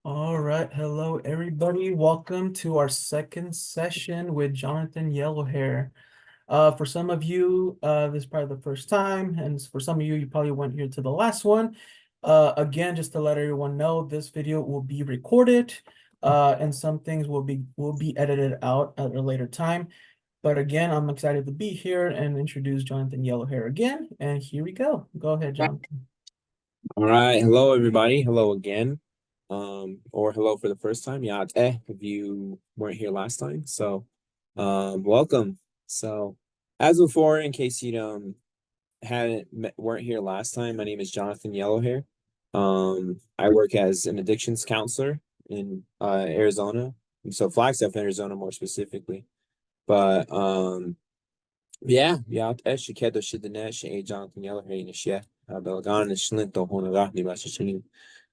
All right, hello everybody. Welcome to our second session with Jonathan Yellowhair. For some of you, this is probably the first time, and for some of you, you probably went here to the last one. Again, just to let everyone know, this video will be recorded, and some things will be edited out at a later time. But again, I'm excited to be here and introduce Jonathan Yellowhair again. And here we go. Go ahead, Jonathan. All right. Hello, everybody. Hello again. Or hello for the first time. Yeah, if you weren't here last time. Welcome. So, as before, in case you weren't here last time, my name is Jonathan Yellowhair. I work as an addictions counselor in Arizona. So Flagstaff, Arizona, more specifically. But yeah, شكيتو شدنا شيء Jonathan Yellowhair نشيا بلغان شلنتو هون راح نباش شنين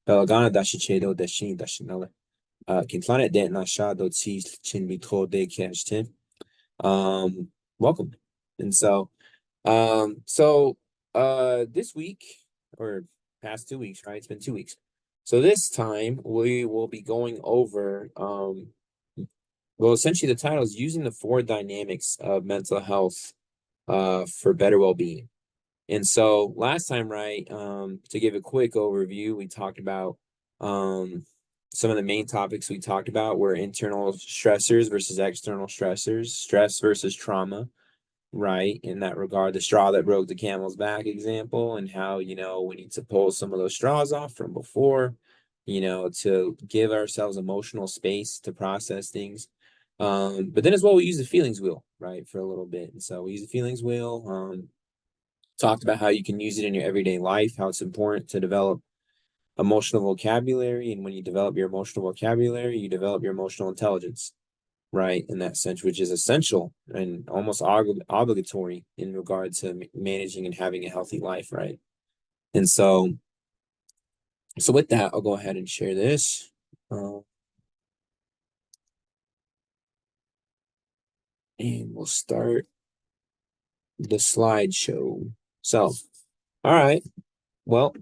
بلغان داشي شيدو داشين داشناله كنتلانا دينا شادو تسي chin بيتخو دي كاشتين um welcome. And this week or past 2 weeks, right? It's been 2 weeks. So this time we will be going over well, essentially the title is using the four dynamics of mental health for better well-being. And so last time, right, to give a quick overview, we talked about some of the main topics we talked about were internal stressors versus external stressors, stress versus trauma, right? In that regard, the straw that broke the camel's back example, and how, we need to pull some of those straws off from before, to give ourselves emotional space to process things. But then as well, we use the feelings wheel, right, for a little bit. And so we use the feelings wheel, talked about how you can use it in your everyday life, how it's important to develop emotional vocabulary. And when you develop your emotional vocabulary, you develop your emotional intelligence, right? In that sense, which is essential and almost obligatory in regard to managing and having a healthy life, right? And so with that, I'll go ahead and share this. And we'll start the slideshow. So, all right. Well,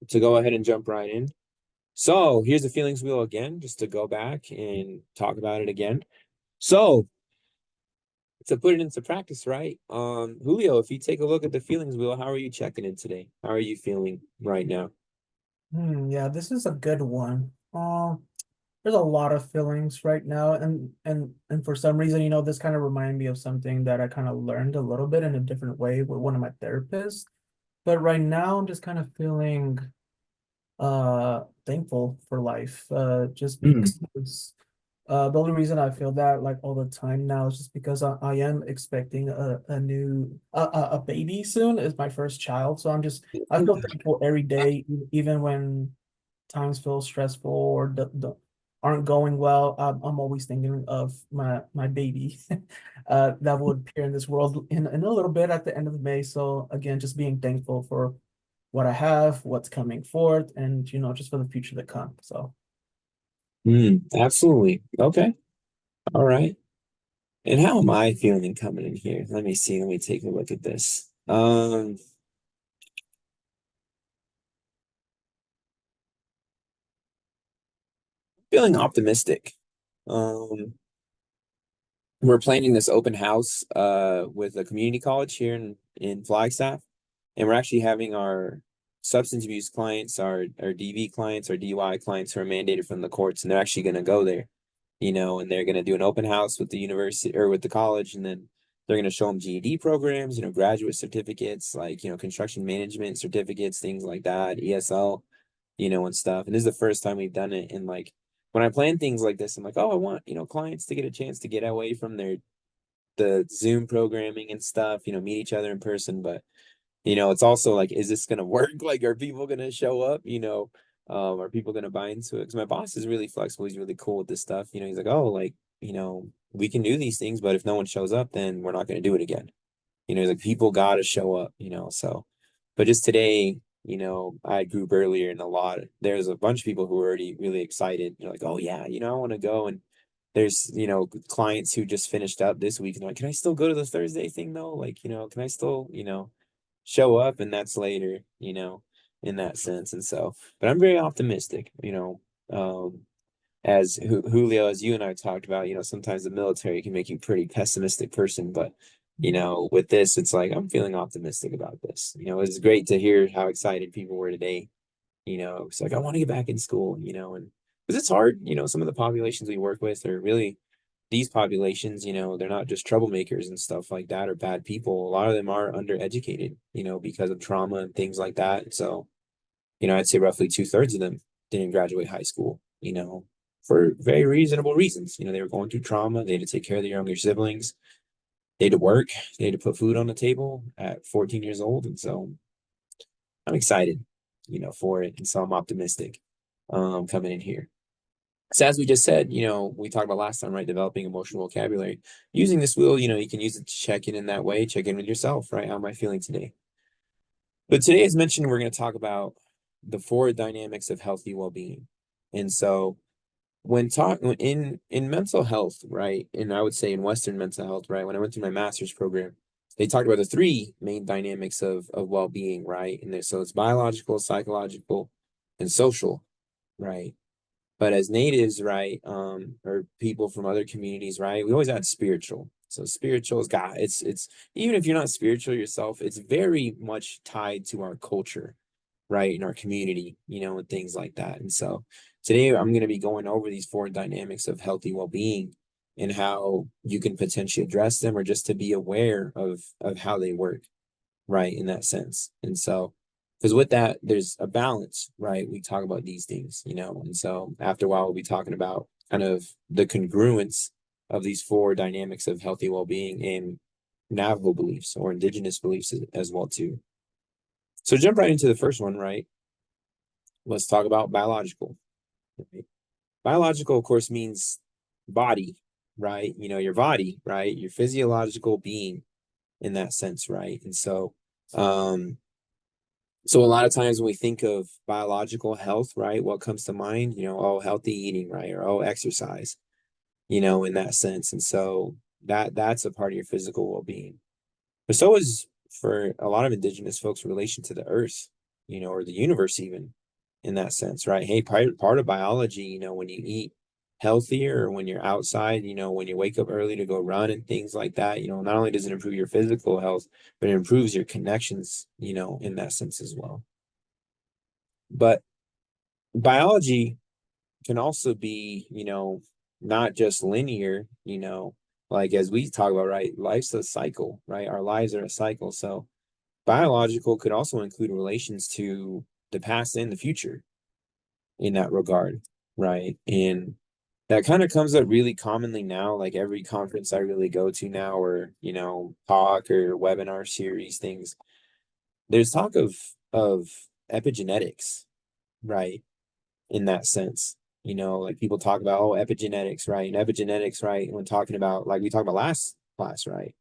to go ahead and jump right in. So here's the feelings wheel again, just to go back and talk about it again. So to put it into practice, right? Julio, if you take a look at the feelings wheel, how are you checking in today? How are you feeling right now? Yeah, this is a good one. There's a lot of feelings right now, and for some reason, this kind of reminded me of something that I kind of learned a little bit in a different way with one of my therapists. But right now, I'm just kind of feeling thankful for life. Just Mm, because the only reason I feel that like all the time now is just because I am expecting a new a baby soon. Is my first child, so I feel thankful every day, even when times feel stressful or aren't going well. I'm always thinking of my baby that will appear in this world in a little bit at the end of May. So again, just being thankful for what I have, what's coming forth, and just for the future to come. So absolutely. Okay. All right. And how am I feeling coming in here? Let me see. Let me take a look at this. Feeling optimistic. Um, we're planning this open house with a community college here in Flagstaff, and we're actually having our substance abuse clients, our DV clients, our DUI clients who are mandated from the courts, and they're actually going to go there, and they're going to do an open house with the university or with the college, and then they're going to show them GED programs, graduate certificates, like, construction management certificates, things like that, ESL, and stuff. And this is the first time we've done it. And like when I plan things like this, I'm like, oh, I want, clients to get a chance to get away from the Zoom programming and stuff, meet each other in person. But it's also like, is this gonna work? Like, are people gonna show up? Are people gonna buy into it? Because my boss is really flexible. He's really cool with this stuff. He's like, oh, like, we can do these things, but if no one shows up, then we're not gonna do it again. He's like, people gotta show up. So, but just today, I had group earlier, and there's a bunch of people who are already really excited. You're like, oh yeah, I want to go. And there's clients who just finished up this week and they're like, can I still go to the Thursday thing though? Like, can I still show up? And that's later, in that sense. And so, but I'm very optimistic. As Julio, as you and I talked about, sometimes the military can make you a pretty pessimistic person, but with this, it's like I'm feeling optimistic about this. It's great to hear how excited people were today. It's like I want to get back in school, and because it's hard, some of the populations we work with are really these populations, they're not just troublemakers and stuff like that or bad people. A lot of them are undereducated, because of trauma and things like that. So, I'd say roughly 2/3 of them didn't graduate high school, for very reasonable reasons. They were going through trauma, they had to take care of their younger siblings, they had to work, they had to put food on the table at 14 years old. And so I'm excited, for it. And so I'm optimistic coming in here. So as we just said, we talked about last time, right? Developing emotional vocabulary. Using this wheel, you can use it to check in that way, check in with yourself, right? How am I feeling today? But today, as mentioned, we're going to talk about the four dynamics of healthy well-being. And so when talk in mental health, right? And I would say in Western mental health, right? When I went through my master's program, they talked about the three main dynamics of well-being, right? And so it's biological, psychological, and social, right? But as natives, right, or people from other communities, right, we always add spiritual. So spiritual is God. It's even if you're not spiritual yourself, it's very much tied to our culture, right, in our community, and things like that. And so today I'm going to be going over these four dynamics of healthy well-being and how you can potentially address them or just to be aware of how they work, right, in that sense. And so because with that there's a balance, right? We talk about these things, and so after a while we'll be talking about kind of the congruence of these four dynamics of healthy well-being and Navajo beliefs or indigenous beliefs as well too. So jump right into the first one, right? Let's talk about biological, right? Biological, of course, means body, right? Your body, right? Your physiological being in that sense, right? And um so a lot of times when we think of biological health, right, what comes to mind? Oh, healthy eating, right? Or oh, exercise, in that sense. And so that's a part of your physical well-being. But so is for a lot of indigenous folks relation to the earth, or the universe even in that sense, right? Hey, part of biology, when you eat healthier or when you're outside, when you wake up early to go run and things like that, not only does it improve your physical health, but it improves your connections, in that sense as well. But biology can also be, not just linear, like as we talk about, right? Life's a cycle, right? Our lives are a cycle. So biological could also include relations to the past and the future in that regard, right? And that kind of comes up really commonly now, like every conference I really go to now, or talk or webinar series things. There's talk of epigenetics, right? In that sense, like people talk about epigenetics, right? And epigenetics, right? When talking about like we talked about last class, right?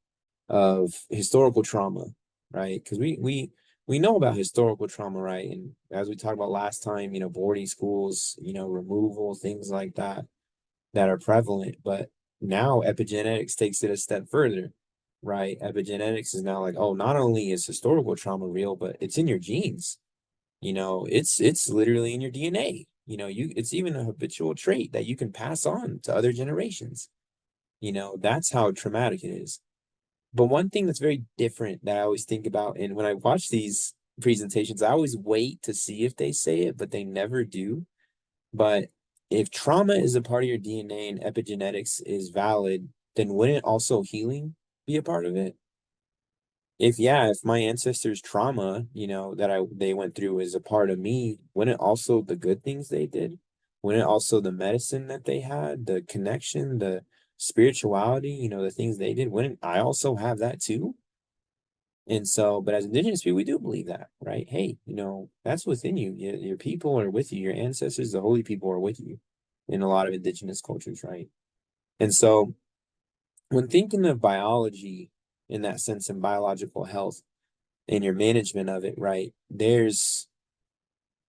Of historical trauma, right? Because we know about historical trauma, right? And as we talked about last time, boarding schools, removal, things like that are prevalent. But now epigenetics takes it a step further, right? Epigenetics is now like, oh, not only is historical trauma real, but it's in your genes. It's literally in your DNA. It's even a habitual trait that you can pass on to other generations. That's how traumatic it is. But one thing that's very different that I always think about, and when I watch these presentations, I always wait to see if they say it, but they never do. But if trauma is a part of your DNA and epigenetics is valid, then wouldn't also healing be a part of it? If my ancestors' trauma, that they went through is a part of me, wouldn't also the good things they did? Wouldn't also the medicine that they had, the connection, the spirituality, the things they did, wouldn't I also have that too? And so, but as indigenous people, we do believe that, right? Hey, that's within you. Your people are with you. Your ancestors, the holy people are with you in a lot of indigenous cultures, right? And so when thinking of biology in that sense and biological health and your management of it, right, there's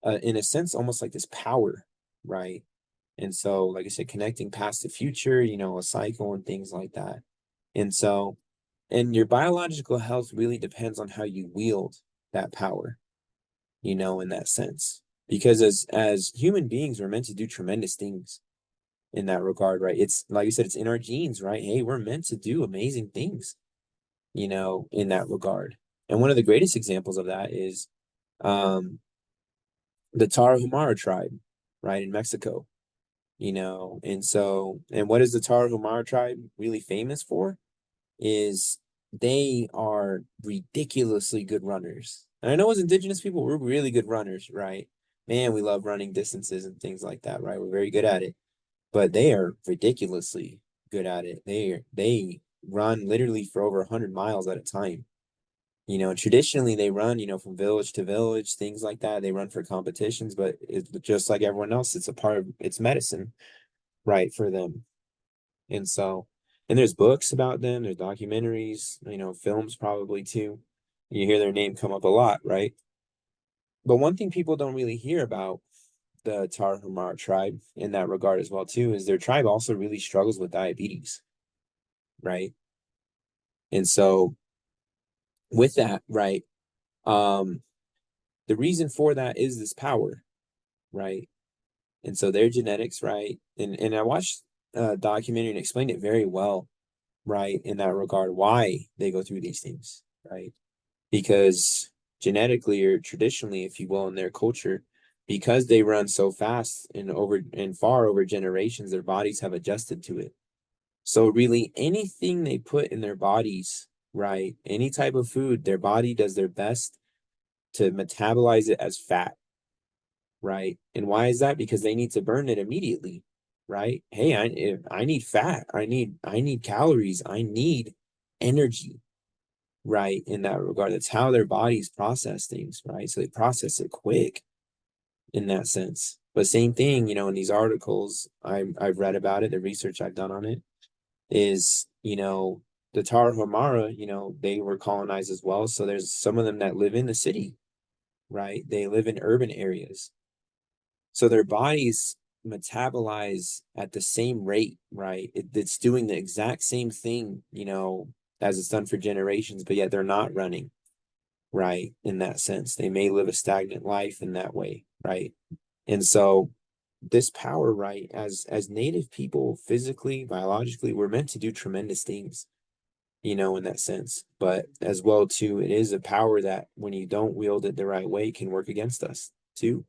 in a sense almost like this power, right? And so, like I said, connecting past to future, a cycle and things like that. And so, and your biological health really depends on how you wield that power, in that sense. because as human beings, we're meant to do tremendous things in that regard, right? It's like you said, it's in our genes, right? Hey, we're meant to do amazing things, in that regard. And one of the greatest examples of that is um the Tarahumara tribe, right, in Mexico, and what is the Tarahumara tribe really famous for? Is they are ridiculously good runners. And I know as indigenous people, we're really good runners, right? Man, we love running distances and things like that, right? We're very good at it. But they are ridiculously good at it. They run literally for over 100 miles at a time. Traditionally they run, from village to village, things like that. They run for competitions, but it's just like everyone else, it's a part of it's medicine, right, for them. And so, and there's books about them, there's documentaries, films probably too. You hear their name come up a lot, right? But one thing people don't really hear about the Tarahumara tribe in that regard as well too is their tribe also really struggles with diabetes, right? And so with that, right, um, the reason for that is this power, right? And so their genetics, right? And I watched a documentary and explained it very well, right, in that regard, why they go through these things, right? Because genetically or traditionally, if you will, in their culture, because they run so fast and far over generations, their bodies have adjusted to it. So really anything they put in their bodies, right, any type of food, their body does their best to metabolize it as fat, right? And why is that? Because they need to burn it immediately, right? Hey, I need fat, I need calories, I need energy, right? In that regard, that's how their bodies process things, right? So they process it quick in that sense. But same thing, in these articles I've read about it, the research I've done on it is, the Tarahumara, they were colonized as well. So there's some of them that live in the city, right? They live in urban areas. So their bodies metabolize at the same rate, right? It's doing the exact same thing, as it's done for generations, but yet they're not running, right? In that sense, they may live a stagnant life in that way, right? And so this power, right, as native people, physically, biologically, we're meant to do tremendous things, in that sense. But as well, too, it is a power that when you don't wield it the right way can work against us too,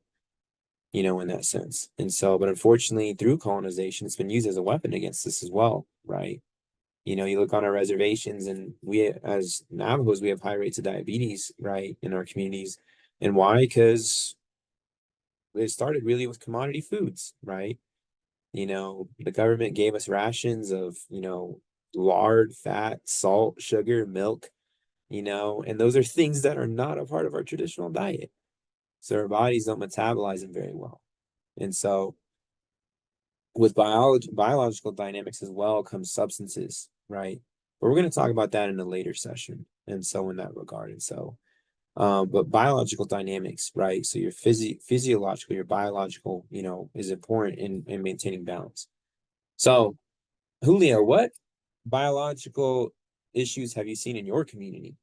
in that sense. And so, but unfortunately, through colonization, it's been used as a weapon against us as well, right? You look on our reservations, and we, as Navajos, we have high rates of diabetes, right, in our communities. And why? Because it started really with commodity foods, right? The government gave us rations of, lard, fat, salt, sugar, milk, and those are things that are not a part of our traditional diet. So our bodies don't metabolize them very well. And so with biological dynamics as well comes substances, right? But we're going to talk about that in a later session. And so in that regard, and so but biological dynamics, right? So your physiological, your biological, is important in maintaining balance. So Julio, what biological issues have you seen in your community?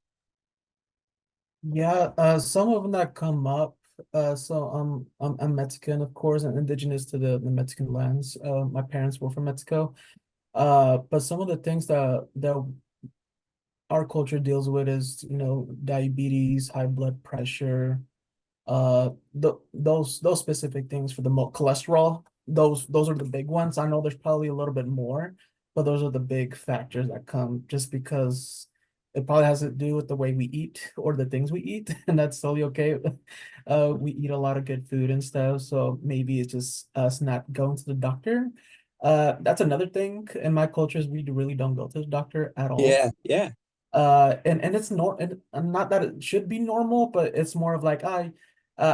Yeah, some of them that come up. So I'm Mexican, of course, and indigenous to the Mexican lands. My parents were from Mexico. But some of the things that our culture deals with is, diabetes, high blood pressure, those specific things for the cholesterol. Those are the big ones. I know there's probably a little bit more, but those are the big factors that come just because it probably has to do with the way we eat or the things we eat, and that's totally okay. We eat a lot of good food and stuff, so maybe it's just us not going to the doctor. That's another thing in my cultures, we really don't go to the doctor at all. Yeah, yeah. And it's and not that it should be normal, but it's more of like I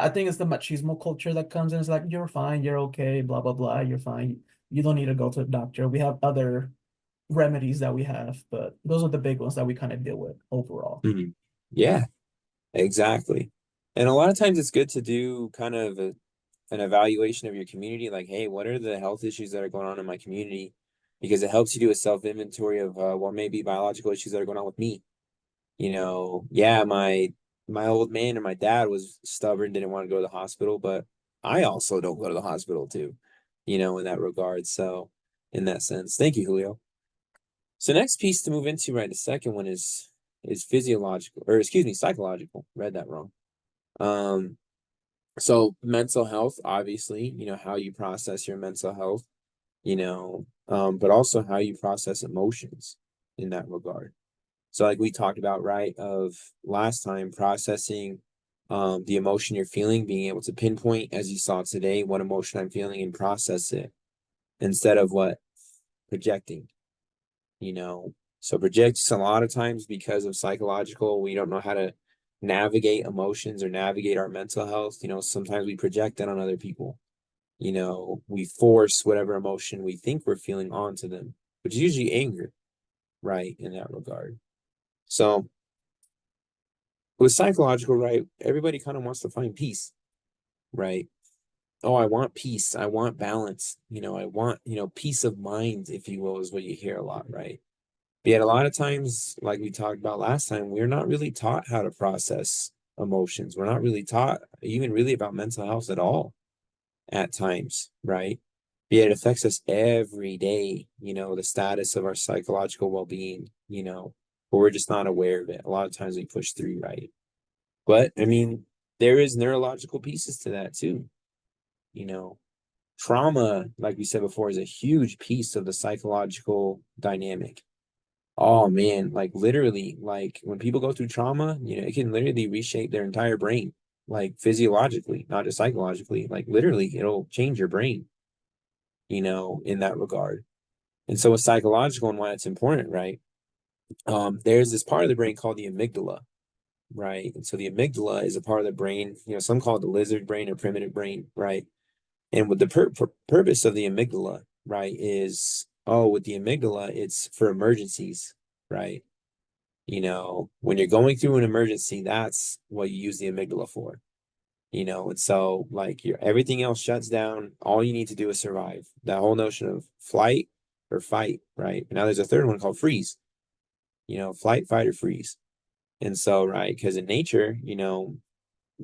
think it's the machismo culture that comes in. It's like you're fine, you're okay, blah blah blah, you're fine. You don't need to go to the doctor. We have other remedies that we have, but those are the big ones that we kind of deal with overall. Mhm. Yeah, exactly. And a lot of times it's good to do kind of an evaluation of your community, like, hey, what are the health issues that are going on in my community? Because it helps you do a self-inventory of what may be biological issues that are going on with me. Yeah, my old man or my dad was stubborn, didn't want to go to the hospital, but I also don't go to the hospital too, in that regard. So in that sense, thank you, Julio. So next piece to move into, right, the second one is physiological, or excuse me, psychological. Read that wrong. Um, so mental health, obviously, how you process your mental health, but also how you process emotions in that regard. So like we talked about, right, of last time, processing the emotion you're feeling, being able to pinpoint, as you saw today, what emotion I'm feeling and process it instead of what projecting, you know. So projects a lot of times because of psychological, we don't know how to navigate emotions or navigate our mental health. Sometimes we project that on other people. We force whatever emotion we think we're feeling onto them, which is usually anger, right, in that regard. So with psychological, right, everybody kind of wants to find peace, right? Oh, I want peace. I want balance. I want, peace of mind, if you will, is what you hear a lot, right? But yet a lot of times, like we talked about last time, we're not really taught how to process emotions. We're not really taught even really about mental health at all at times, right? But yet it affects us every day, the status of our psychological well-being, but we're just not aware of it. A lot of times we push through, right? But I mean, there is neurological pieces to that too. You know, Trauma, like we said before, is a huge piece of the psychological dynamic. Oh man, like literally, like when people go through trauma, it can literally reshape their entire brain, like physiologically, not just psychologically. Like literally, it'll change your brain, in that regard. And so with psychological and why it's important, right? There's this part of the brain called the amygdala, right? And so the amygdala is a part of the brain, some call it the lizard brain or primitive brain, right? And with the purpose of the amygdala, right, is with the amygdala, it's for emergencies, right? When you're going through an emergency, that's what you use the amygdala for. And so like everything else shuts down. All you need to do is survive. That whole notion of flight or fight, right? Now there's a third one called freeze, flight, fight, or freeze. And so, right, because in nature,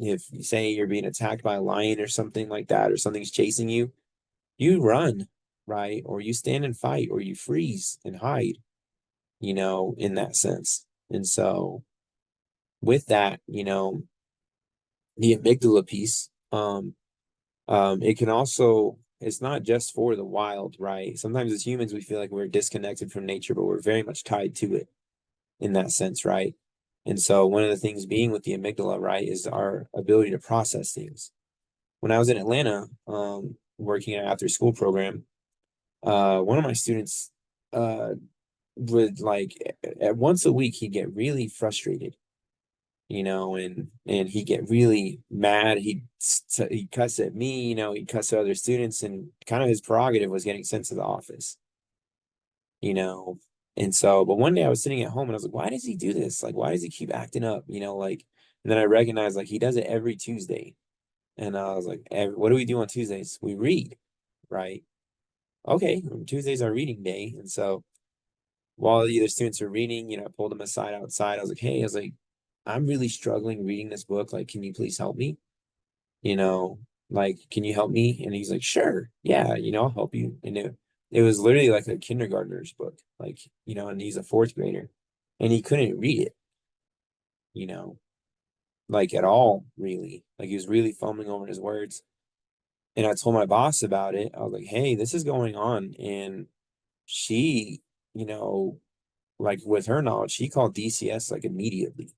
if you say you're being attacked by a lion or something like that, or something's chasing you, you run, right? Or you stand and fight, or you freeze and hide, in that sense. And so with that, the amygdala piece, it can also, it's not just for the wild, right? Sometimes as humans, we feel like we're disconnected from nature, but we're very much tied to it in that sense, right? And so one of the things being with the amygdala, right, is our ability to process things. When I was in Atlanta, working at an after school program, one of my students would like at once a week he'd get really frustrated, and he'd get really mad. He'd cuss at me, he'd cuss at other students, and kind of his prerogative was getting sent to the office, you know. And so, but one day I was sitting at home and I was like, why does he do this? Like, why does he keep acting up? Like, and then I recognized like he does it every Tuesday. And I was like, what do we do on Tuesdays? We read, right? Okay, Tuesday's our reading day. And so while the other students are reading, I pulled them aside outside. I was like, hey, I'm really struggling reading this book. Like, can you please help me? You know, like, can you help me? And he's like, sure, yeah, I'll help you. And it was literally like a kindergartner's book, like, and he's a fourth grader and he couldn't read it, you know, like at all, really. Like he was really fumbling over his words. And I told my boss about it. I was like, hey, this is going on. And she, you know, like with her knowledge, she called DCS like immediately.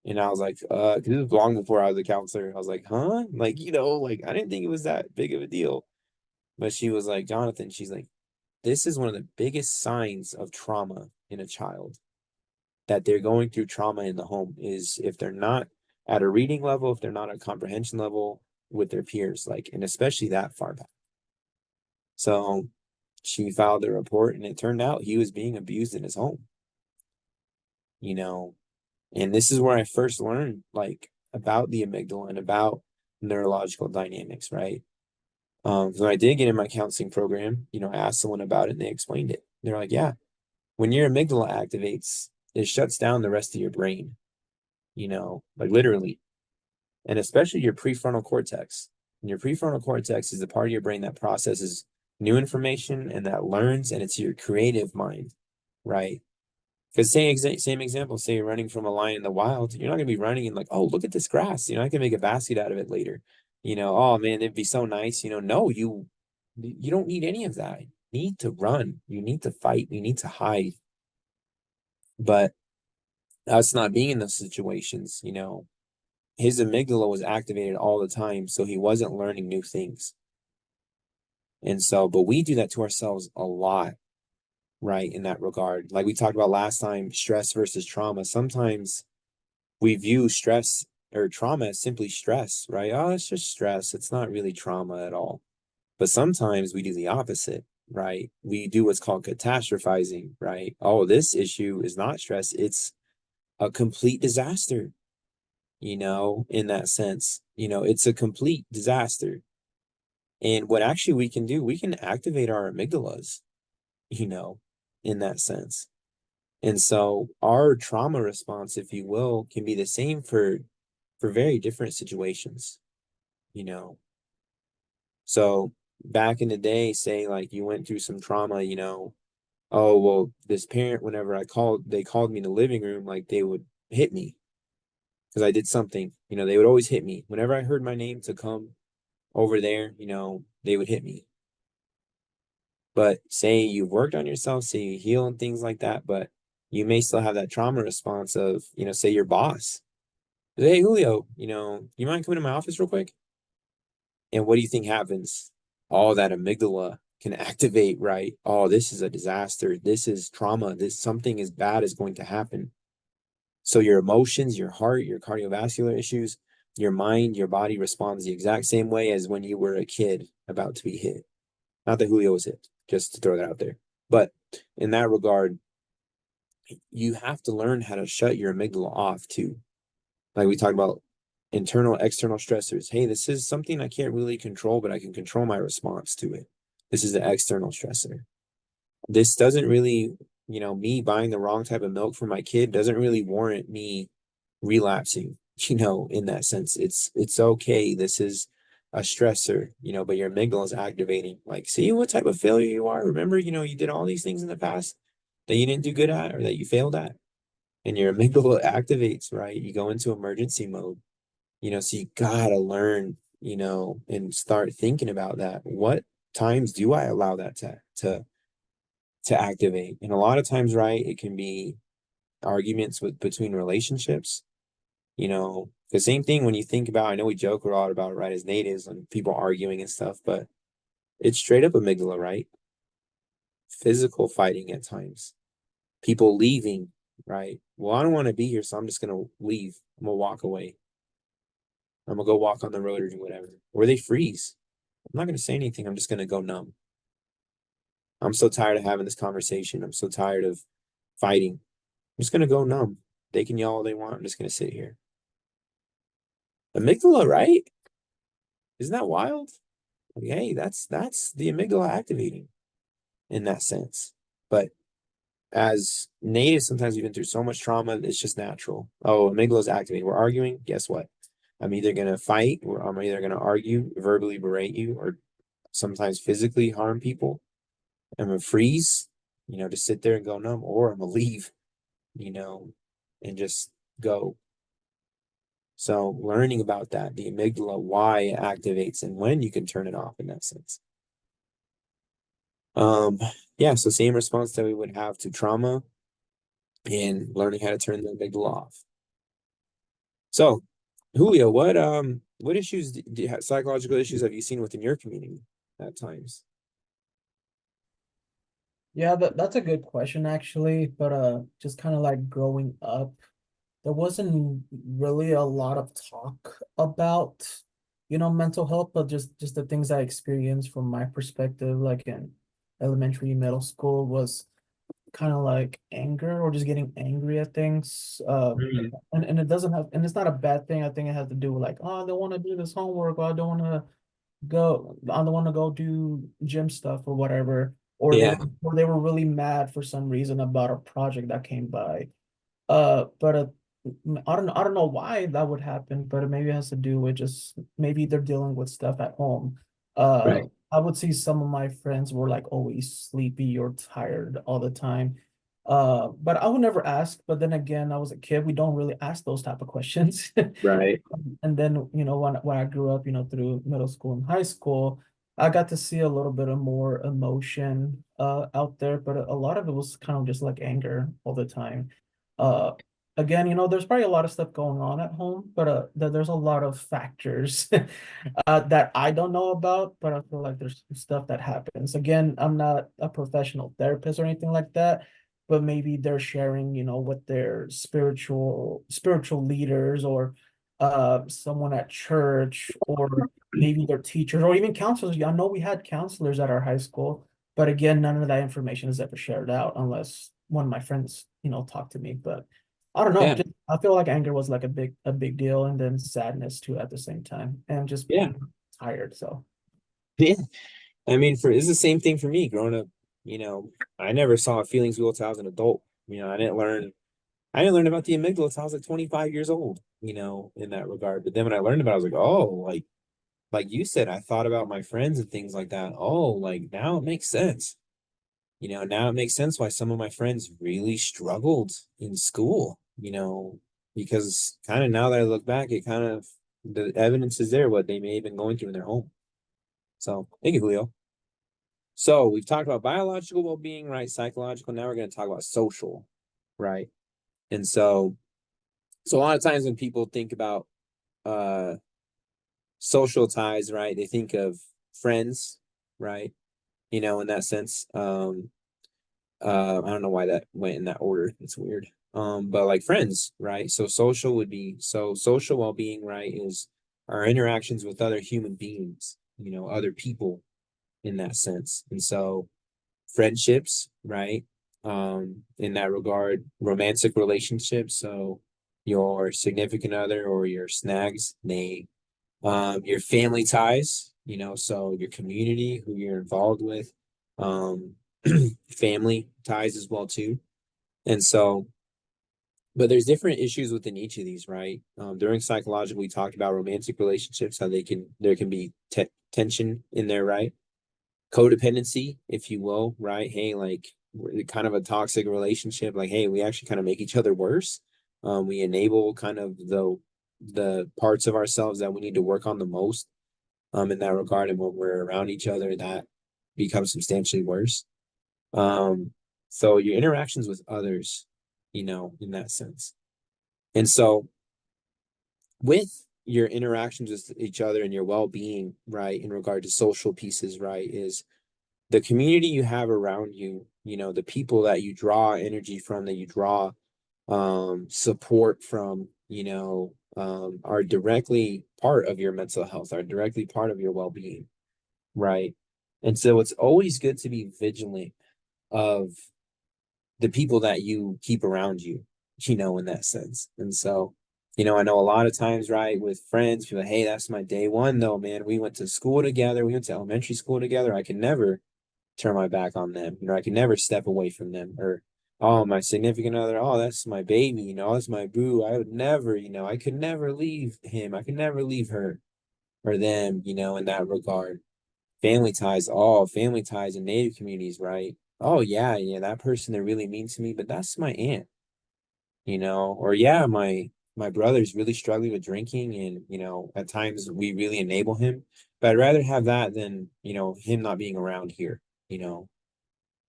And I was like, because it was long before I was a counselor. I was like, huh? Like, like I didn't think it was that big of a deal. But she was like, Jonathan, she's like, this is one of the biggest signs of trauma in a child, that they're going through trauma in the home, is if they're not at a reading level, if they're not at a comprehension level with their peers, like, and especially that far back. So she filed a report and it turned out he was being abused in his home, you know, and this is where I first learned like about the amygdala and about neurological dynamics, right? So I did get in my counseling program, I asked someone about it and they explained it. They're like, yeah, when your amygdala activates, it shuts down the rest of your brain, like literally, and especially your prefrontal cortex. And your prefrontal cortex is the part of your brain that processes new information and that learns, and it's your creative mind, right? Because same example, say you're running from a lion in the wild, you're not gonna be running and like, oh, look at this grass, I can make a basket out of it later. Oh man, it'd be so nice. No, you don't need any of that. You need to run, you need to fight, you need to hide. But us not being in those situations, his amygdala was activated all the time, so he wasn't learning new things. And so, but we do that to ourselves a lot, right? In that regard, like we talked about last time, stress versus trauma. Sometimes we view stress or trauma as simply stress, right? Oh, it's just stress. It's not really trauma at all. But sometimes we do the opposite, right? We do what's called catastrophizing, right? Oh, this issue is not stress. It's a complete disaster, in that sense. It's a complete disaster. And what actually we can do, we can activate our amygdalas, you know, in that sense. And so our trauma response, if you will, can be the same for very different situations, you know. So back in the day, say like you went through some trauma, oh well, this parent, whenever they called me in the living room, like they would hit me because I did something. They would always hit me. Whenever I heard my name to come over there, they would hit me. But say you've worked on yourself, say you heal and things like that, but you may still have that trauma response of, say your boss. Hey Julio, you mind coming to my office real quick? And what do you think happens? All that amygdala can activate, right? Oh, this is a disaster. This is trauma. This something as bad is going to happen. So your emotions, your heart, your cardiovascular issues, your mind, your body responds the exact same way as when you were a kid about to be hit. Not that Julio was hit, just to throw that out there. But in that regard, you have to learn how to shut your amygdala off too. Like we talked about internal, external stressors. Hey, this is something I can't really control, but I can control my response to it. This is the external stressor. This doesn't really, me buying the wrong type of milk for my kid doesn't really warrant me relapsing, in that sense. It's okay. This is a stressor, but your amygdala is activating. Like, see what type of failure you are. Remember, you did all these things in the past that you didn't do good at or that you failed at. And your amygdala activates, right? You go into emergency mode, so you gotta learn, and start thinking about that. What times do I allow that to activate? And a lot of times, right, it can be arguments between relationships. The same thing when you think about, I know we joke a lot about, right, as natives and people arguing and stuff, but it's straight up amygdala, right? Physical fighting at times, people leaving, right? Well, I don't want to be here, so I'm just gonna leave. I'm gonna walk away. I'm gonna go walk on the road or do whatever. Or they freeze. I'm not gonna say anything. I'm just gonna go numb. I'm so tired of having this conversation. I'm so tired of fighting. I'm just gonna go numb. They can yell all they want. I'm just gonna sit here. Amygdala, right? Isn't that wild? Like, hey, that's the amygdala activating in that sense. But as natives, sometimes we've been through so much trauma, it's just natural. Oh, amygdala's activating. We're arguing. Guess what? I'm either gonna fight or I'm either gonna argue, verbally berate you, or sometimes physically harm people. I'm gonna freeze, to sit there and go numb, or I'm gonna leave, you know, and just go. So learning about that, the amygdala, why it activates and when you can turn it off in that sense. Um, yeah, so same response that we would have to trauma and learning how to turn the amygdala off. So, Julio, what issues psychological issues have you seen within your community at times? Yeah, that's a good question actually, but just kind of like growing up, there wasn't really a lot of talk about, mental health, but just the things I experienced from my perspective, like in elementary, middle school, was kind of like anger or just getting angry at things. Mhm. And it doesn't have, and it's not a bad thing. I think it has to do with like, oh, I don't want to do this homework, or I don't want to go do gym stuff or whatever. Yeah. Or they were really mad for some reason about a project that came by. But I don't know why that would happen, but it maybe has to do with just maybe they're dealing with stuff at home. Right. I would see some of my friends were like always sleepy or tired all the time. But I would never ask. But then again, I was a kid. We don't really ask those type of questions. Right. And then, when I grew up, through middle school and high school, I got to see a little bit of more emotion out there, but a lot of it was kind of just like anger all the time. Uh Again, there's probably a lot of stuff going on at home, but there's a lot of factors that I don't know about, but I feel like there's stuff that happens. Again, I'm not a professional therapist or anything like that, but maybe they're sharing, with their spiritual leaders or someone at church or maybe their teachers or even counselors. Yeah, I know we had counselors at our high school, but again, none of that information is ever shared out unless one of my friends, talked to me. But I don't know. Yeah. Just, I feel like anger was like a big deal, and then sadness too at the same time, and just Yeah. tired. So Yeah. I mean, it's the same thing for me growing up. You know, I never saw feelings wheel till I was an adult. I didn't learn about the amygdala until I was like 25 years old, in that regard. But then when I learned about it, I was like, oh, like you said, I thought about my friends and things like that. Oh, like now it makes sense. Now it makes sense why some of my friends really struggled in school, because kind of now that I look back, it kind of the evidence is there what they may have been going through in their home. So thank you, Julio. So we've talked about biological well-being, right? Psychological. Now we're going to talk about social, right? And so a lot of times when people think about uh social ties, right, they think of friends, right? In that sense. I don't know why that went in that order. It's weird. But like friends, right? So social well-being, right, is our interactions with other human beings, other people in that sense. And so friendships, right? In that regard, romantic relationships. So your significant other or your snags, they your family ties, so your community, who you're involved with, um, family ties as well too. And so, but there's different issues within each of these, right? During psychological, we talked about romantic relationships, how there can be tension in there, right? Codependency, if you will, right? Hey, like we're kind of a toxic relationship. Like, hey, we actually kind of make each other worse. We enable kind of the parts of ourselves that we need to work on the most in that regard. And when we're around each other, that becomes substantially worse. So your interactions with others, in that sense. And so with your interactions with each other and your well-being, right, in regard to social pieces, right, is the community you have around you, the people that you draw energy from, that you draw support from, are directly part of your mental health, are directly part of your well-being, right? And so it's always good to be vigilant of the people that you keep around you, in that sense. And so, I know a lot of times, right, with friends, people, hey, that's my day one, though, man. We went to school together, we went to elementary school together. I can never turn my back on them. I can never step away from them. Or, oh, my significant other, oh, that's my baby, that's my boo. I would never, I could never leave him. I could never leave her or them, in that regard. Family ties in Native communities, right? Oh yeah, yeah, that person they're really mean to me, but that's my aunt, or yeah, my brother's really struggling with drinking and at times we really enable him. But I'd rather have that than, him not being around here, you know.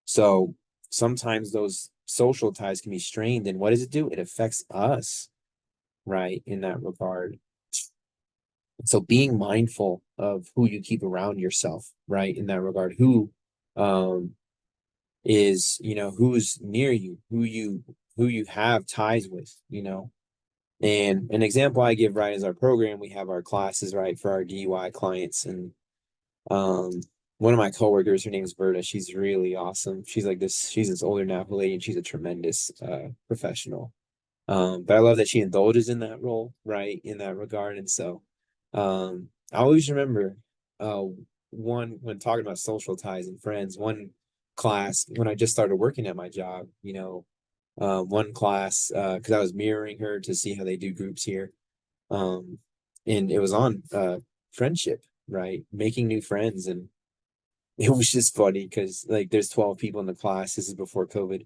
So sometimes those social ties can be strained, and what does it do? It affects us, right, in that regard. So being mindful of who you keep around yourself, right, in that regard, um who's near you, who you have ties with, and an example I give, right, is our program. We have our classes, right, for our DUI clients, and um one of my coworkers, her name's Berta. She's really awesome. She's this older Napa lady, and she's a tremendous professional. But I love that she indulges in that role, right, in that regard. And so I always remember uh one when talking about social ties and friends, one class when I just started working at my job, one class because I was mirroring her to see how they do groups here. Um, and it was on friendship, right? Making new friends. And it was just funny because like there's 12 people in the class. This is before COVID.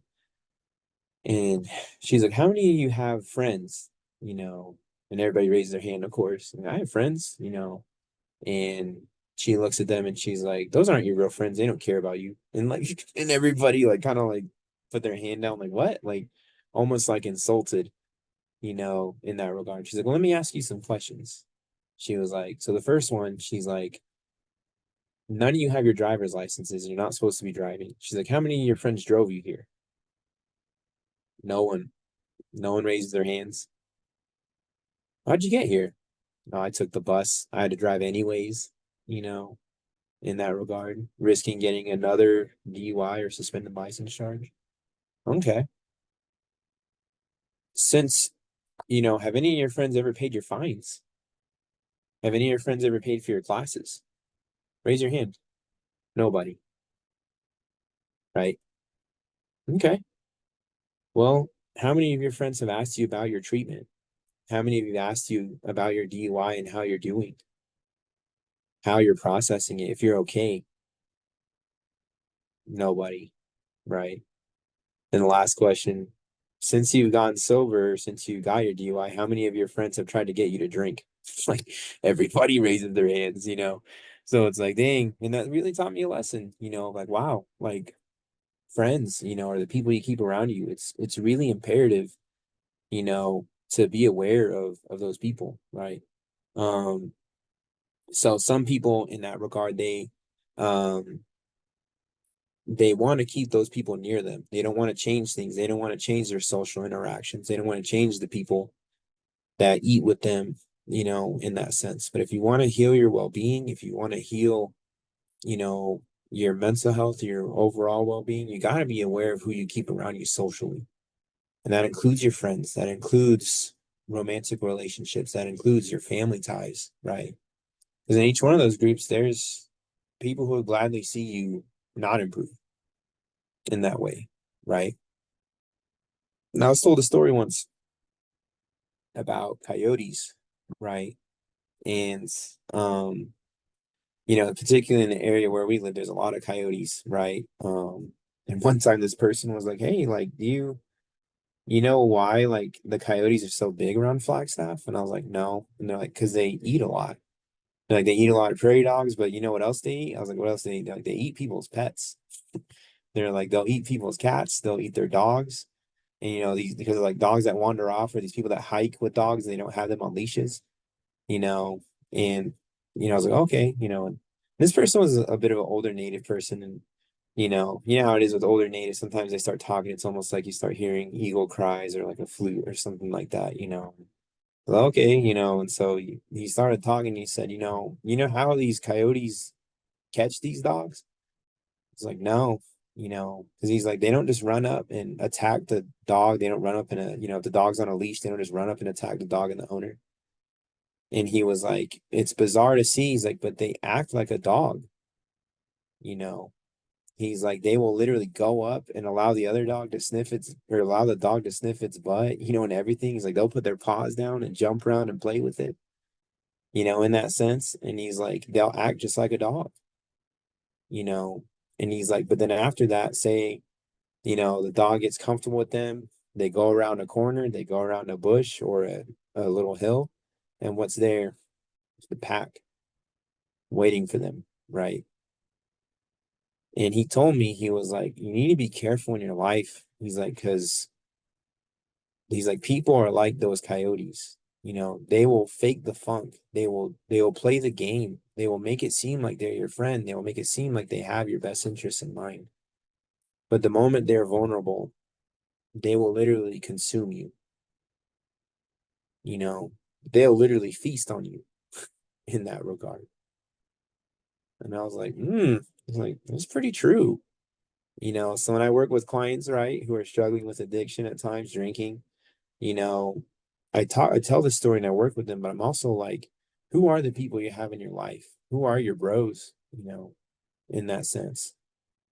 And she's like, how many of you have friends? You know, and everybody raises their hand, of course. And I have friends, you know. And she looks at them and she's like, those aren't your real friends. They don't care about you. And like, and everybody like kind of like put their hand down, like, what? Like almost like insulted, you know, in that regard. She's like, well, let me ask you some questions. She was like, so the first one, she's like, none of you have your driver's licenses and you're not supposed to be driving. She's like, how many of your friends drove you here? No one. No one raises their hands. How'd you get here? No, I took the bus. I had to drive anyways, you know, in that regard, risking getting another DUI or suspended license charge. Okay. Since, you know, have any of your friends ever paid your fines? Have any of your friends ever paid for your classes? Raise your hand. Nobody, right? Okay. Well, how many of your friends have asked you about your treatment? How many of you have asked you about your DUI and how you're doing, how you're processing it, if you're okay? Nobody, right? And the last question, since you've gotten sober, since you got your DUI, how many of your friends have tried to get you to drink? Like everybody raises their hands, you know? So it's like, dang. And that really taught me a lesson, you know, like, wow, like friends, you know, are the people you keep around you. It's really imperative, you know, to be aware of those people, right? Um, so some people in that regard, um they want to keep those people near them. They don't want to change things. They don't want to change their social interactions. They don't want to change the people that eat with them, you know, in that sense. But if you want to heal your well-being, if you want to heal, you know, your mental health, your overall well-being, you got to be aware of who you keep around you socially. And that includes your friends, that includes romantic relationships, that includes your family ties, right? Because in each one of those groups, there's people who would gladly see you not improve in that way, right? And I was told a story once about coyotes, right? And you know, particularly in the area where we live, there's a lot of coyotes, right? And one time this person was like, "Hey, like, you know why like the coyotes are so big around Flagstaff?" And I was like, "No." And they're like, "Because they eat a lot. They're like they eat a lot of prairie dogs, but you know what else they eat?" I was like, "What else they eat?" They're like they eat people's pets. They're like they'll eat people's cats, they'll eat their dogs. And you know, these because of like dogs that wander off or these people that hike with dogs, they don't have them on leashes, you know. And you know, I was like, okay, you know, and this person was a bit of an older native person, and you know how it is with older natives. Sometimes they start talking, it's almost like you start hearing eagle cries or like a flute or something like that, you know. Well, okay, you know, and so he started talking. He said, you know how these coyotes catch these dogs? It's like, no, you know, because he's like, they don't just run up and attack the dog. They don't run up in a, you know, if the dog's on a leash, they don't just run up and attack the dog and the owner. And he was like, it's bizarre to see. He's like, but they act like a dog, you know. He's like, they will literally go up and allow the other dog to sniff its, or allow the dog to sniff its butt, you know, and everything. He's like, they'll put their paws down and jump around and play with it, you know, in that sense. And he's like, they'll act just like a dog, you know. And he's like, but then after that, say, you know, the dog gets comfortable with them. They go around a corner, they go around a bush or a little hill, and what's there? The pack waiting for them, right? And he told me, he was like, you need to be careful in your life. He's like, because he's like, people are like those coyotes. You know, they will fake the funk. They will play the game. They will make it seem like they're your friend. They will make it seem like they have your best interests in mind. But the moment they're vulnerable, they will literally consume you. You know, they'll literally feast on you in that regard. And I was like, it's like, that's pretty true. You know, so when I work with clients, right, who are struggling with addiction at times, drinking, you know, I tell this story and I work with them, but I'm also like, who are the people you have in your life? Who are your bros, you know, in that sense?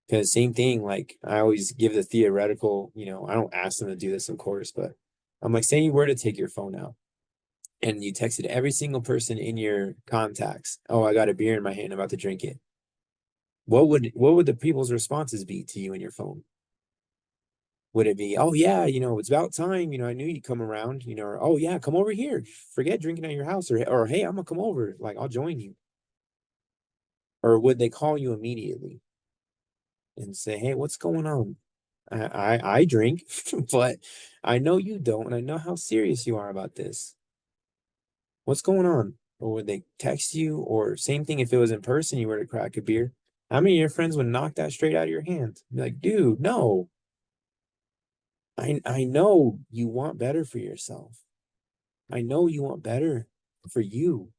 Because same thing, like I always give the theoretical, I don't ask them to do this, of course, but I'm like, say you were to take your phone out and you texted every single person in your contacts, oh, I got a beer in my hand, I'm about to drink it. What would the people's responses be to you and your phone? Would it be, oh yeah, it's about time, I knew you'd come around, or oh yeah, come over here. Forget drinking at your house, or hey, I'm gonna come over, like I'll join you. Or would they call you immediately and say, hey, what's going on? I drink, but I know you don't, and I know how serious you are about this. What's going on? Or would they text you? Or same thing if it was in person, you were to crack a beer. How many of your friends would knock that straight out of your hand? Be like, dude, no. I know you want better for yourself. I know you want better for you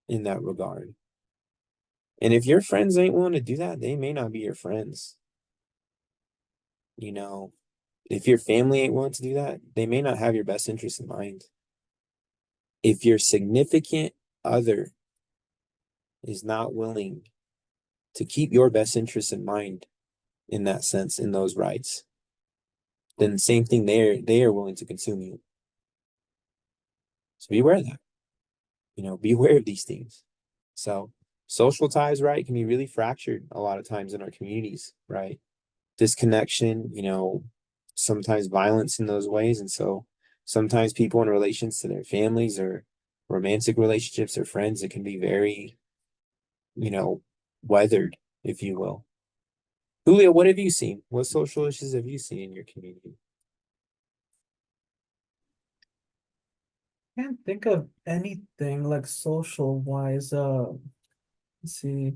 in that regard. And if your friends ain't willing to do that, they may not be your friends. You know, if your family ain't willing to do that, they may not have your best interest in mind. If your significant other is not willing to keep your best interest in mind in that sense, in those rights, then the same thing they are willing to consume you. So be aware of that. Be aware of these things. So social ties, right, can be really fractured a lot of times in our communities, right? Disconnection, sometimes violence in those ways. And so sometimes people in relations to their families or romantic relationships or friends, it can be very, you know, weathered, if you will. Julio, what have you seen? What social issues have you seen in your community? Can't think of anything like social wise. Let's see.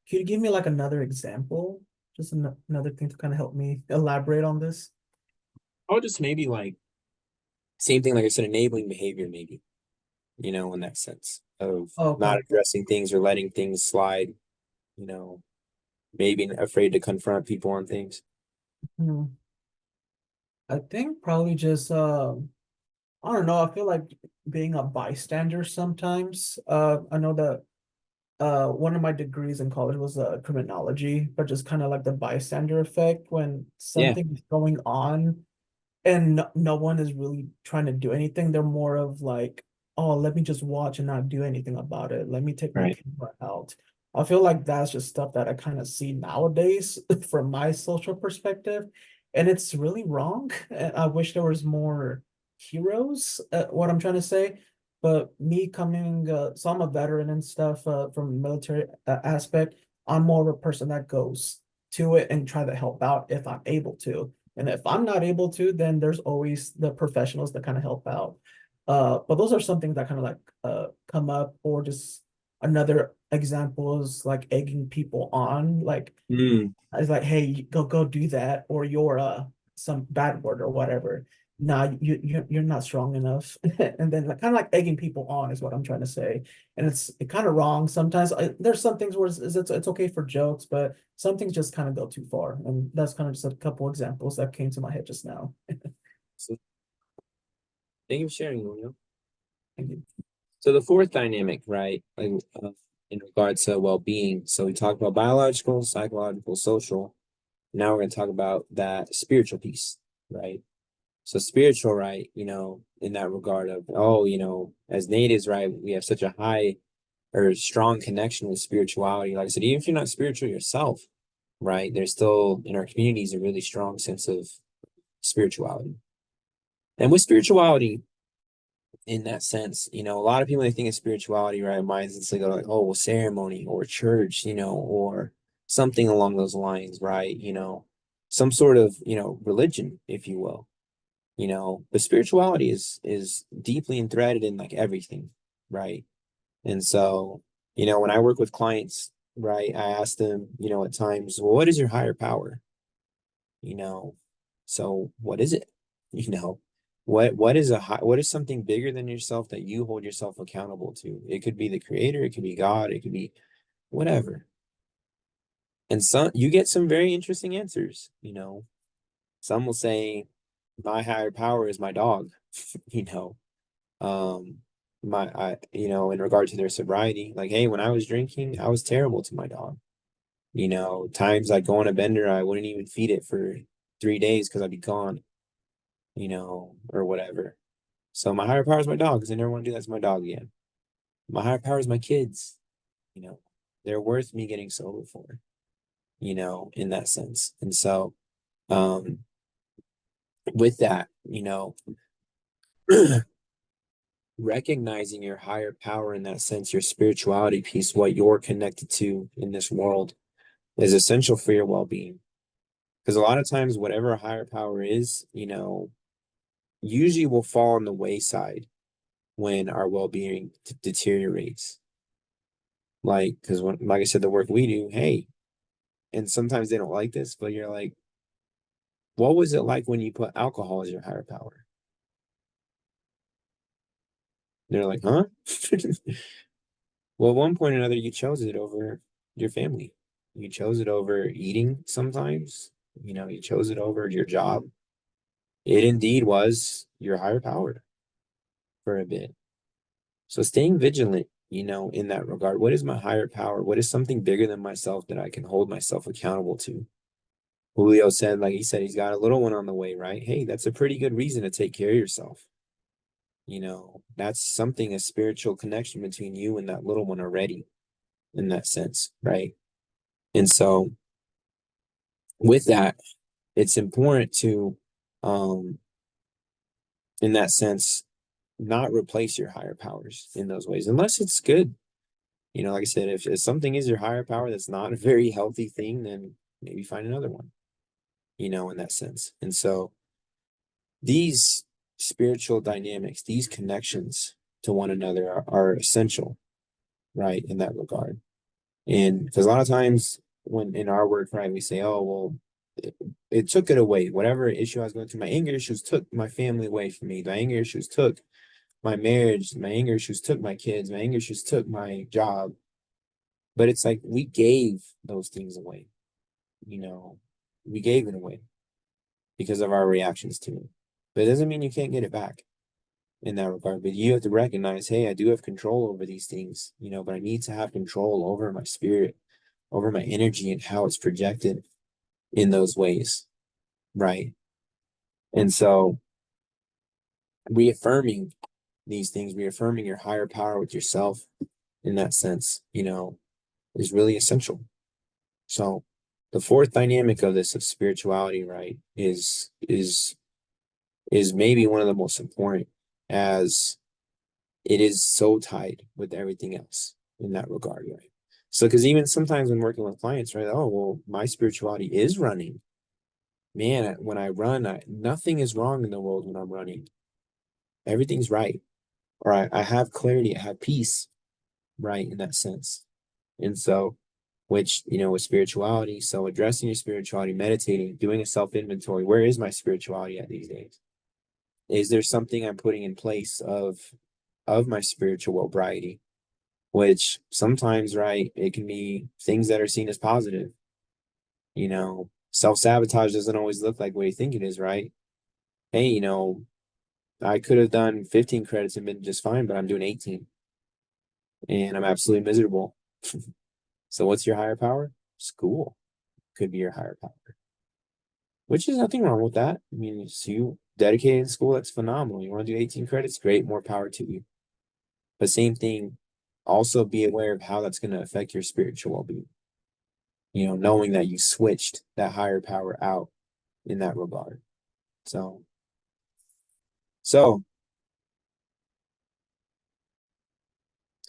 Could you give me like another example? Just another thing to kind of help me elaborate on this. Oh, just maybe like same thing, like I said, enabling behavior, maybe, in that sense of not Okay. addressing things or letting things slide, you know, maybe afraid to confront people on things. Hmm. I think probably just I don't know. I feel like being a bystander sometimes. I know that one of my degrees in college was criminology, but just kind of like the bystander effect when Yeah, something is going on and no one is really trying to do anything. They're more of like, oh, let me just watch and not do anything about it. Let me take my right. camera out. I feel like that's just stuff that I kind of see nowadays from my social perspective, and it's really wrong. And I wish there was more heroes, what I'm trying to say. But me coming, so I'm a veteran and stuff from military aspect. I'm more of a person that goes to it and try to help out if I'm able to. And if I'm not able to, then there's always the professionals that kind of help out. But those are some things that kind of like come up, or just another example is like egging people on. Like Mm, it's like, hey, go do that, or you're some bad word or whatever. Nah, you're not strong enough. And then like, kind of like egging people on is what I'm trying to say. And it's kind of wrong sometimes. There's some things where it's okay for jokes, but some things just kind of go too far. And that's kind of just a couple examples that came to my head just now. so thank you for sharing, Julio. Thank you. So the fourth dynamic, right, like in regards to well-being. So we talked about biological, psychological, social. Now we're going to talk about that spiritual piece, right? So spiritual, right, in that regard of, oh, as natives, right, we have such a high or strong connection with spirituality. Like I said, even if you're not spiritual yourself, right, there's still in our communities a really strong sense of spirituality. And with spirituality, in that sense, a lot of people, they think of spirituality, right, minds instantly go like, oh, well, ceremony or church, or something along those lines, right? Some sort of, religion, if you will. But spirituality is deeply threaded in like everything, right? And so, when I work with clients, right, I ask them, at times, well, what is your higher power? You know, so what is it? You know, what is something bigger than yourself that you hold yourself accountable to? It could be the creator, it could be God, it could be whatever. And some you get some very interesting answers. Some will say my higher power is my dog, you know. Um in regard to their sobriety, like, hey, when I was drinking, I was terrible to my dog. You know, times I'd go on a bender, I wouldn't even feed it for 3 days because I'd be gone, you know, or whatever. So my higher power is my dog because I never want to do that to my dog again. My higher power is my kids, you know, they're worth me getting sober for, you know, in that sense. And so, um, with that, you know, recognizing your higher power in that sense, your spirituality piece, what you're connected to in this world is essential for your well-being. Because a lot of times, whatever a higher power is, you know, usually will fall on the wayside when our well-being deteriorates. Like, because when, like I said, the work we do, hey, and sometimes they don't like this, but you're like, what was it like when you put alcohol as your higher power? They're like, huh? Well, at one point or another, you chose it over your family. You chose it over eating sometimes. You know, you chose it over your job. It indeed was your higher power for a bit. So staying vigilant, you know, in that regard. What is my higher power? What is something bigger than myself that I can hold myself accountable to? Julio said, like he said, he's got a little one on the way, right? Hey, that's a pretty good reason to take care of yourself. You know, that's something, a spiritual connection between you and that little one already in that sense, right? And so with that, it's important to, um, in that sense, not replace your higher powers in those ways, unless it's good. You know, like I said, if something is your higher power that's not a very healthy thing, then maybe find another one, you know, in that sense. And so these spiritual dynamics, these connections to one another are essential, right, in that regard. And because a lot of times when in our work, right, we say, oh, well, it took it away. Whatever issue I was going through, my anger issues took my family away from me. My anger issues took my marriage. My anger issues took my kids. My anger issues took my job. But it's like we gave those things away, you know, we gave it away because of our reactions to it. But it doesn't mean you can't get it back in that regard. But you have to recognize, hey, I do have control over these things, you know, but I need to have control over my spirit, over my energy and how it's projected in those ways, right? And so reaffirming these things, reaffirming your higher power with yourself in that sense, you know, is really essential. So the fourth dynamic of this of spirituality, right, is maybe one of the most important as it is so tied with everything else in that regard, right? So because even sometimes when working with clients, right, oh well, my spirituality is running. Man, when I run, nothing is wrong in the world when I'm running. Everything's right. Or I have clarity, I have peace, right, in that sense. And so, which, you know, with spirituality, so addressing your spirituality, meditating, doing a self-inventory, where is my spirituality at these days? Is there something I'm putting in place of my spiritual sobriety? Which sometimes, right, it can be things that are seen as positive. You know, self-sabotage doesn't always look like what you think it is, right? Hey, you know, I could have done 15 credits and been just fine, but I'm doing 18 and I'm absolutely miserable. So what's your higher power? School could be your higher power, which is nothing wrong with that. I mean, so you dedicated in school, that's phenomenal. You want to do 18 credits, great, more power to you. But same thing, also be aware of how that's going to affect your spiritual well-being. You know, knowing that you switched that higher power out in that regard. So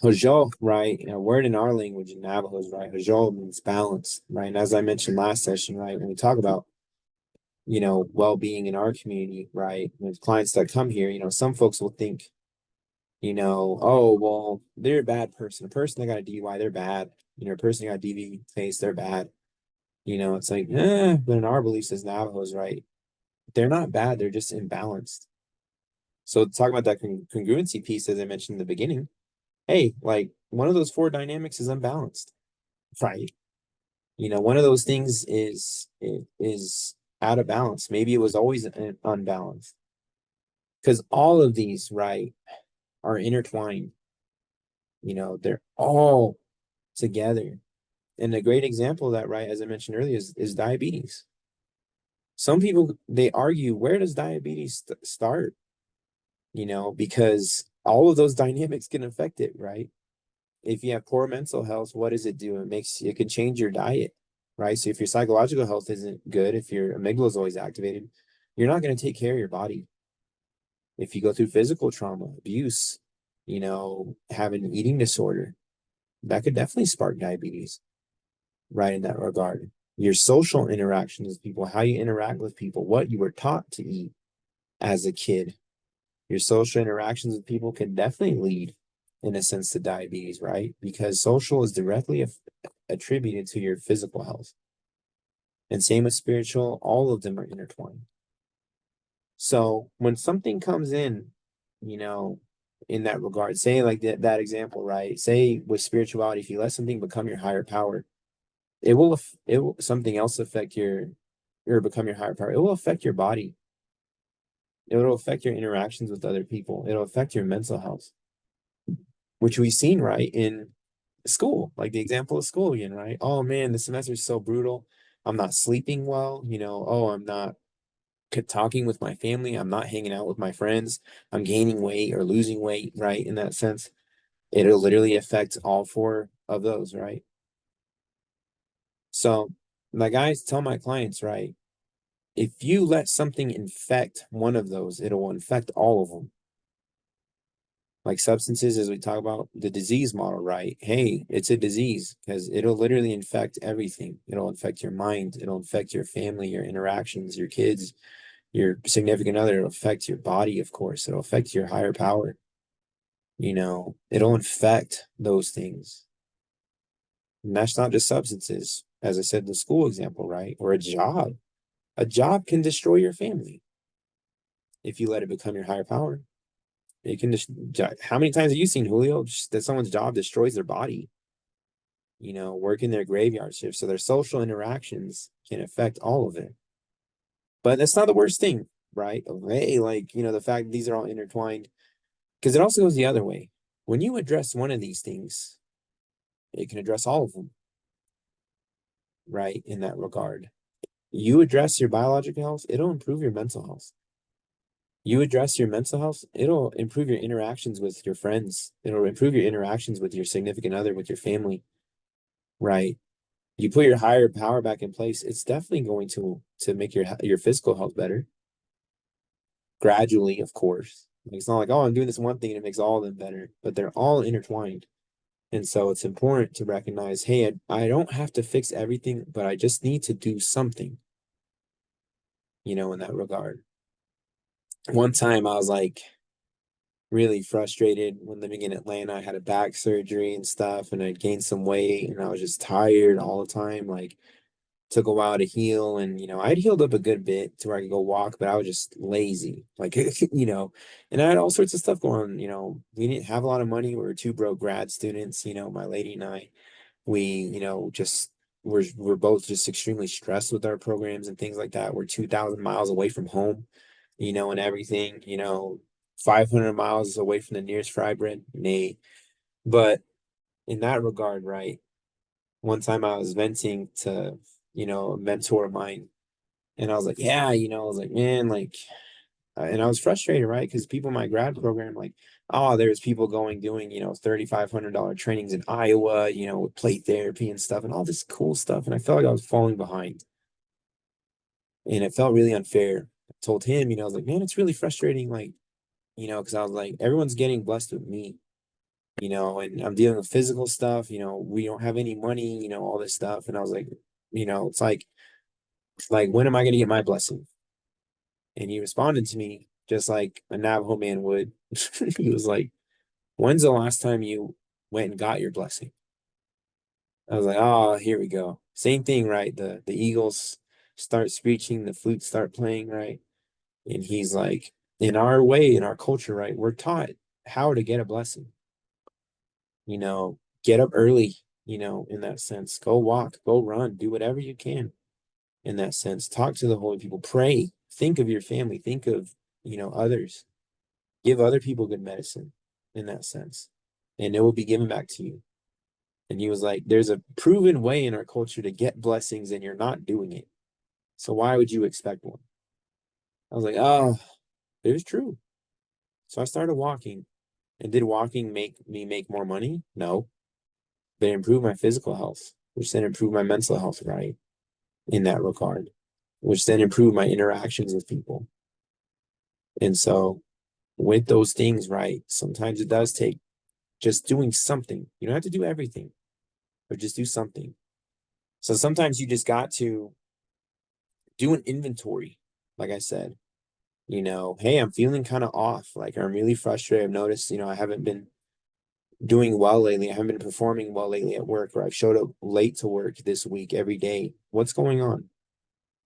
Hajol, right? A word in our language in Navajo is right. Hajol means balance, right? And as I mentioned last session, right, when we talk about, you know, well-being in our community, right, with clients that come here, you know, some folks will think, you know, oh, well, they're a bad person. A person that got a DUI, they're bad. You know, a person that got a DV case, they're bad. You know, it's like, but in our beliefs as Navajos, right, they're not bad. They're just imbalanced. So talk about that congruency piece, as I mentioned in the beginning. Hey, like one of those four dynamics is unbalanced, right? You know, one of those things is out of balance. Maybe it was always unbalanced because all of these, right, are intertwined. You know, they're all together And a great example of that, right, as I mentioned earlier, is diabetes. Some people, they argue, where does diabetes start? Because all of those dynamics can affect it, right? If you have poor mental health, what does it do? It can change your diet, right? So if your psychological health isn't good, if your amygdala is always activated, you're not going to take care of your body. If you go through physical trauma, abuse, have an eating disorder, that could definitely spark diabetes, right? In that regard, your social interactions with people, how you interact with people, what you were taught to eat as a kid, your social interactions with people can definitely lead, in a sense, to diabetes, right? Because social is directly attributed to your physical health. And same with spiritual, all of them are intertwined. So when something comes you know, in that regard, say like that example, right? Say with spirituality, if you let something become your higher power, it will something else affect or become your higher power. It will affect your body. It will affect your interactions with other people. It'll affect your mental health, which we've seen, right, in school, like the example of school again, right? Oh man, the semester is so brutal. I'm not sleeping well, oh, I'm not talking with my family. I'm not hanging out with my friends. I'm gaining weight or losing weight, right? In that sense, it'll literally affect all four of those, right? So, like I tell my clients, right? If you let something infect one of those, it'll infect all of them. Like substances, as we talk about the disease model, right? Hey, it's a disease because it'll literally infect everything. It'll infect your mind, it'll infect your family, your interactions, your kids, your significant other. It'll affect your body, of course. It'll affect your higher power. It'll infect those things. And that's not just substances, as I said, the school example, right? Or a job. A job can destroy your family if you let it become your higher power. It can just, how many times have you seen, Julio, just that someone's job destroys their body, working their graveyard shift? So their social interactions can affect all of it. But that's not the worst thing, right? Hey, like, the fact that these are all intertwined, because it also goes the other way. When you address one of these things, it can address all of them, right? In that regard, you address your biological health, it'll improve your mental health. You address your mental health, it'll improve your interactions with your friends. It'll improve your interactions with your significant other, with your family, right? You put your higher power back in place, it's definitely going to make your physical health better. Gradually, of course. It's not like, oh, I'm doing this one thing and it makes all of them better, but they're all intertwined. And so it's important to recognize, hey, I don't have to fix everything, but I just need to do something, in that regard. One time I was like really frustrated when living in Atlanta. I had a back surgery and stuff, and I gained some weight, and I was just tired all the time. Like, took a while to heal, and I'd healed up a good bit to where I could go walk, but I was just lazy, like and I had all sorts of stuff going on. We didn't have a lot of money. We were two broke grad students. My lady and I, we just we're both just extremely stressed with our programs and things like that. We're 2,000 miles away from home, and everything, 500 miles away from the nearest fry bread, nay. But in that regard, right, one time I was venting to a mentor of mine, and I was like, yeah, I was like, man, like, and I was frustrated, right? Because people in my grad program, like, oh, there's people doing, $3,500 trainings in Iowa, with plate therapy and stuff and all this cool stuff. And I felt like I was falling behind. And it felt really unfair. I told him, I was like, man, it's really frustrating. Like, because I was like, everyone's getting blessed with me, and I'm dealing with physical stuff, we don't have any money, all this stuff. And I was like, it's like, when am I going to get my blessing? And he responded to me just like a Navajo man would. He was like, when's the last time you went and got your blessing? I was like, oh, here we go. Same thing, right? The Eagles start screeching, the flutes start playing, right? And he's like, in our way, in our culture, right, we're taught how to get a blessing. Get up early, in that sense. Go walk, go run, do whatever you can in that sense. Talk to the holy people, pray, think of your family, think of, others. Give other people good medicine in that sense, and it will be given back to you. And he was like, there's a proven way in our culture to get blessings and you're not doing it. So why would you expect one? I was like, oh, it was true. So I started walking. And did walking make me make more money? No. But it improved my physical health, which then improved my mental health, right? In that regard, which then improved my interactions with people. And so with those things, right, sometimes it does take just doing something. You don't have to do everything, but just do something. So sometimes you just got to do an inventory, like I said, hey, I'm feeling kind of off. Like I'm really frustrated. I've noticed, I haven't been doing well lately. I haven't been performing well lately at work, or I've showed up late to work this week every day. What's going on?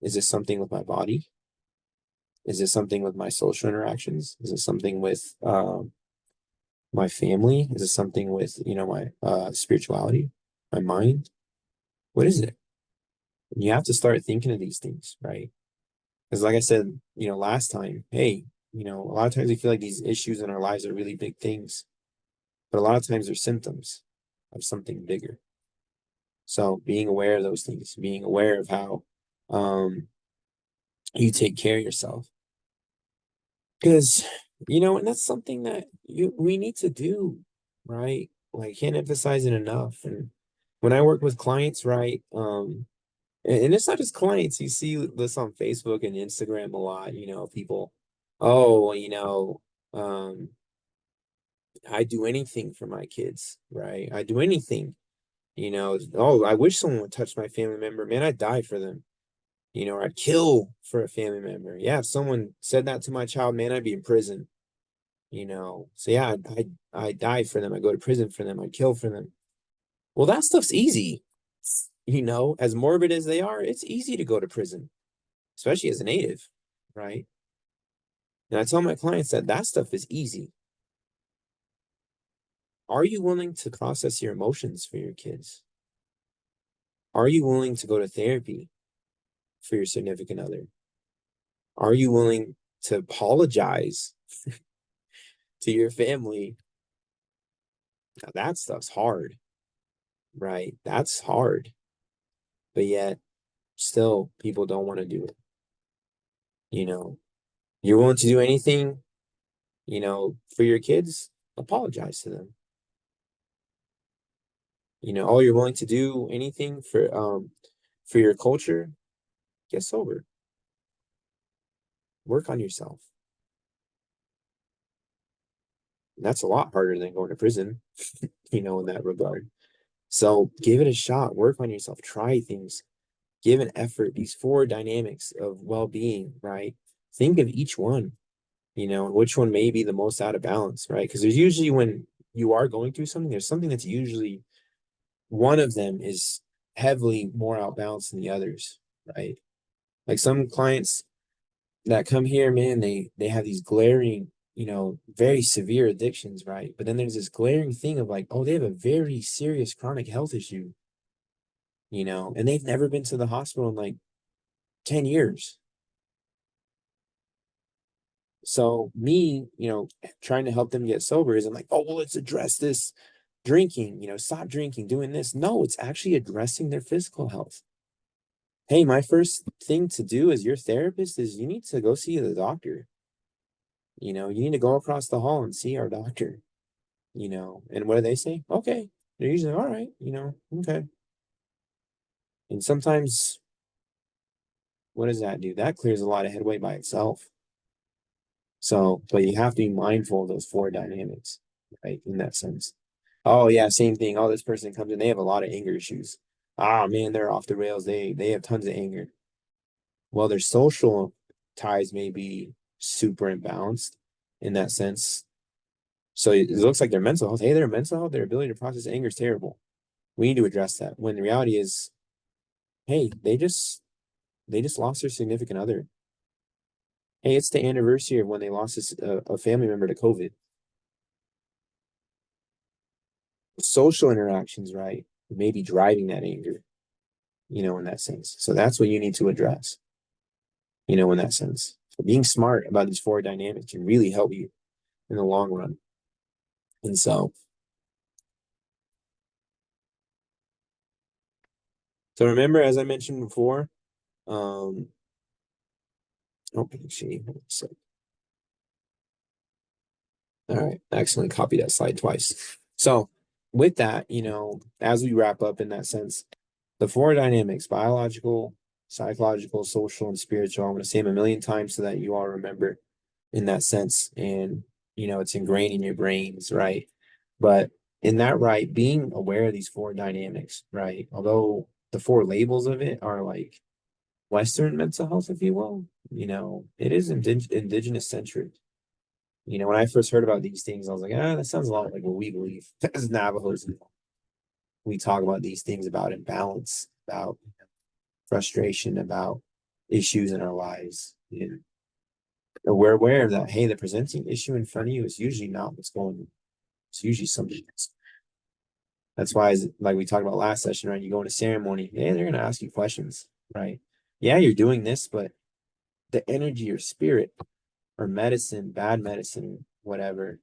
Is this something with my body? Is this something with my social interactions? Is it something with my family? Is it something with, my spirituality, my mind? What is it? And you have to start thinking of these things, right? Because like I said, last time, hey, a lot of times we feel like these issues in our lives are really big things, but a lot of times they're symptoms of something bigger. So being aware of those things, being aware of how you take care of yourself. Because, and that's something that we need to do, right? Like, can't emphasize it enough. And when I work with clients, right, and it's not just clients, you see this on Facebook and Instagram a lot, people, oh, I do anything for my kids, right? I do anything, oh, I wish someone would touch my family member. Man, I'd die for them, or I'd kill for a family member. Yeah, if someone said that to my child, man, I'd be in prison. So yeah, I die for them. I go to prison for them. I kill for them. Well, that stuff's easy. As morbid as they are, it's easy to go to prison, especially as a native, right? And I tell my clients that stuff is easy. Are you willing to process your emotions for your kids? Are you willing to go to therapy for your significant other? Are you willing to apologize to your family? Now, that stuff's hard, right? That's hard. But yet, still, people don't want to do it. You're willing to do anything, for your kids, apologize to them. Oh, you're willing to do anything for your culture, get sober. Work on yourself. And that's a lot harder than going to prison, in that regard. So give it a shot, work on yourself, try things, give an effort. These four dynamics of well-being, right? Think of each one, and which one may be the most out of balance, right? Because there's usually when you are going through something, there's something that's usually one of them is heavily more out balanced than the others, right? Like some clients that come here, man, they have these glaring, very severe addictions, right? But then there's this glaring thing of like, oh, they have a very serious chronic health issue, and they've never been to the hospital in like 10 years. So me, trying to help them get sober isn't like, oh, well, let's address this drinking, stop drinking, doing this. No, it's actually addressing their physical health. Hey, my first thing to do as your therapist is you need to go see the doctor. You need to go across the hall and see our doctor, and what do they say? Okay. They're usually all right, okay. And sometimes what does that do? That clears a lot of headway by itself. So, but you have to be mindful of those four dynamics, right? In that sense. Oh yeah, same thing. Oh, this person comes in, they have a lot of anger issues. Ah man, they're off the rails. They have tons of anger. Well, their social ties may be super imbalanced in that sense. So it looks like their mental health, hey, their mental health, their ability to process anger is terrible. We need to address that. When the reality is, hey, they just lost their significant other. Hey, it's the anniversary of when they lost a family member to COVID. Social interactions, right, may be driving that anger, in that sense. So that's what you need to address, in that sense. So being smart about these four dynamics can really help you in the long run. And so So remember, as I mentioned before, oh, actually, hold on a sec. All right, I accidentally copied that slide twice. So with that, as we wrap up in that sense, the four dynamics, biological, psychological, social, and spiritual. I'm going to say them a million times so that you all remember in that sense. And, it's ingrained in your brains, right? But in that, right, being aware of these four dynamics, right? Although the four labels of it are like Western mental health, if you will, it is indigenous centric. When I first heard about these things, I was like, that sounds a lot like what we believe as Navajos. We talk about these things about imbalance, about frustration, about issues in our lives. And we're aware that, hey, the presenting issue in front of you is usually not what's going on. It's usually something else. That's why, like we talked about last session, right? You go in a ceremony, yeah, they're going to ask you questions, right? Yeah, you're doing this, but the energy or spirit or medicine, bad medicine, whatever,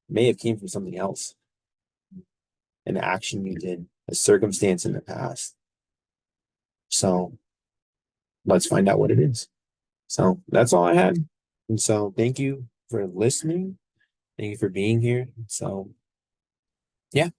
may have came from something else, an action you did, a circumstance in the past. So let's find out what it is. So that's all I had. And so thank you for listening. Thank you for being here. So, yeah.